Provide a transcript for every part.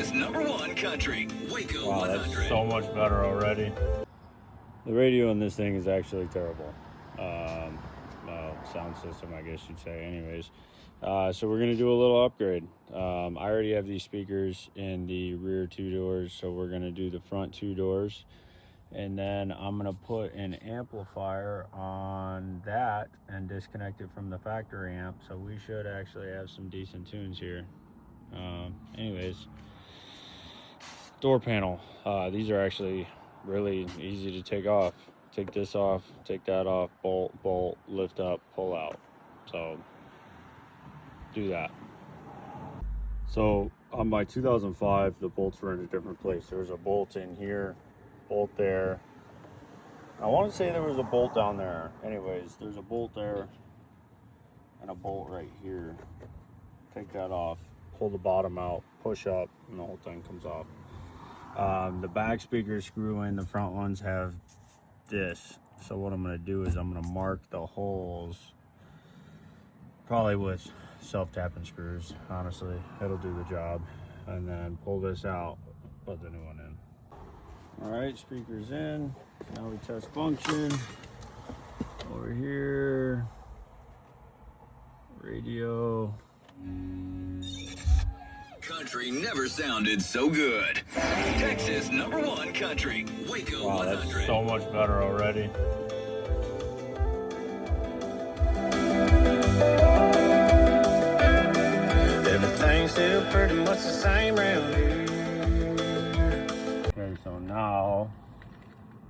Texas #1 country, Waco 100. That's so much better already. The radio in this thing is actually terrible. Sound system, I guess you'd say. Anyways, so we're gonna do a little upgrade. I already have these speakers in the rear 2 doors, so we're gonna do the front 2 doors, and then I'm gonna put an amplifier on that and disconnect it from the factory amp, so we should actually have some decent tunes here. Anyways, door panel, these are actually really easy to take off. Take this off, take that off, bolt, lift up, pull out. So do that. So on my 2005, the bolts were in a different place. There was a bolt in here, bolt there. I want to say there was a bolt down there. Anyways, there's a bolt there and a bolt right here. Take that off, pull the bottom out, push up, and the whole thing comes off. The back speakers screw in, the front ones have this. So what I'm going to do is I'm going to mark the holes, probably with self-tapping screws. Honestly, it'll do the job. And then pull this out, put the new one in. All right, speakers in. Now we test function. Over here, radio. Country never sounded so good. Texas #1 country, Waco 100. That's so much better already. Everything's still pretty much the same around here. Okay, so now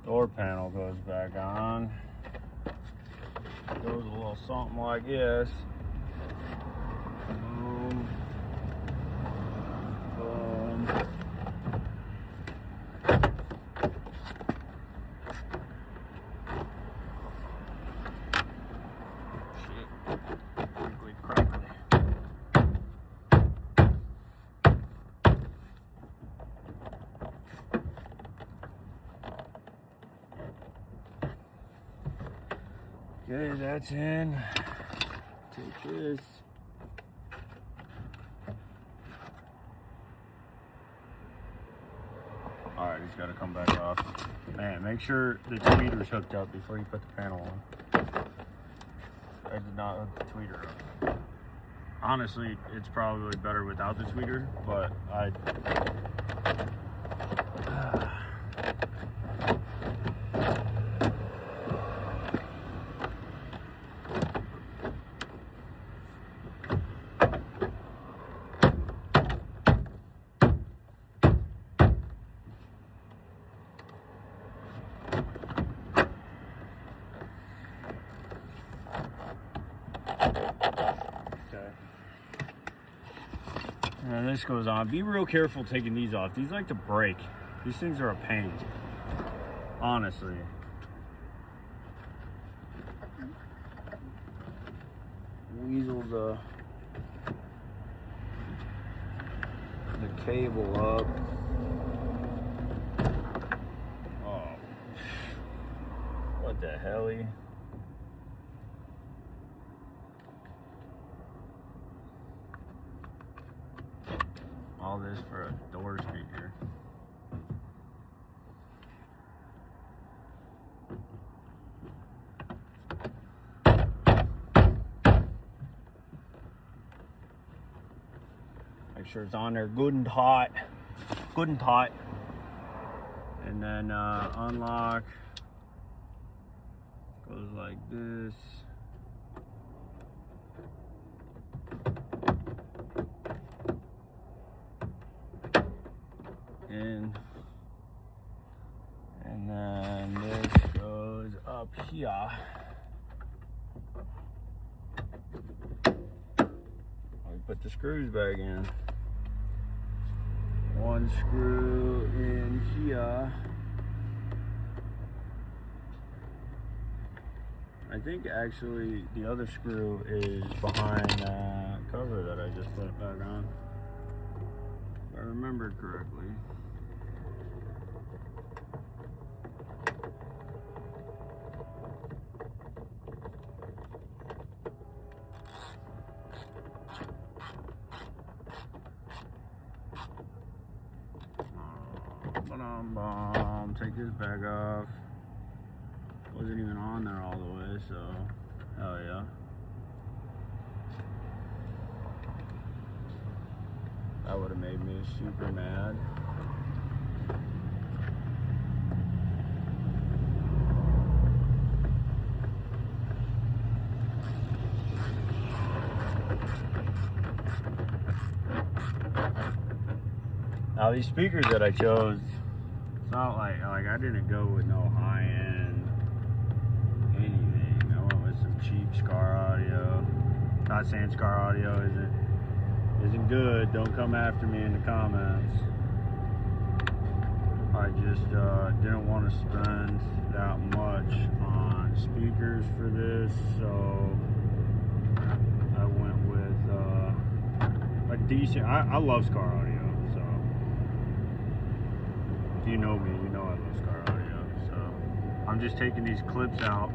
door panel goes back on. It goes a little something like this. Boom. Boom. Shit. Crinkly crackly. Okay, that's in. Take this. Alright, he's got to come back off. Man, make sure the tweeter's hooked up before you put the panel on. I did not hook the tweeter up. Honestly, it's probably better without the tweeter, but and this goes on. Be real careful taking these off. These like to break. These things are a pain. Honestly. Weasel the cable up. Oh. What the helly? All this for a door speaker. Make sure it's on there good and hot. Good and hot. And then unlock. Goes like this. And then this goes up here. We put the screws back in. One screw in here. I think actually the other screw is behind that cover that I just put back on, if I remember correctly. Take this bag off. Wasn't even on there all the way, so hell yeah. That would have made me super mad. Now these speakers that I chose, it's not like I didn't go with no high end anything. I went with some cheap Scar audio. Not saying Scar audio isn't good. Don't come after me in the comments. I just didn't want to spend that much on speakers for this, so I went with a decent. I love Scar audio. If you know me, you know I love Scar audio. So I'm just taking these clips out.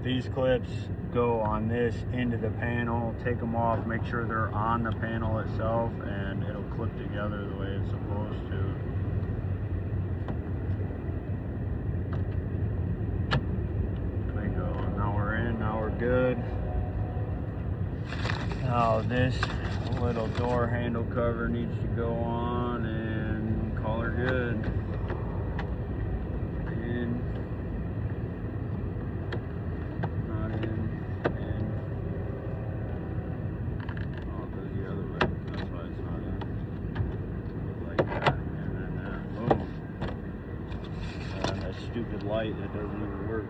These clips go on this into the panel, take them off, make sure they're on the panel itself, and it'll clip together the way it's supposed to. There we go. Now we're in, now we're good. Now this little door handle cover needs to go on and call her good. In, not in, in. Oh, it goes the other way. That's why it's not in. Goes like that, and then boom. And that stupid light that doesn't even work.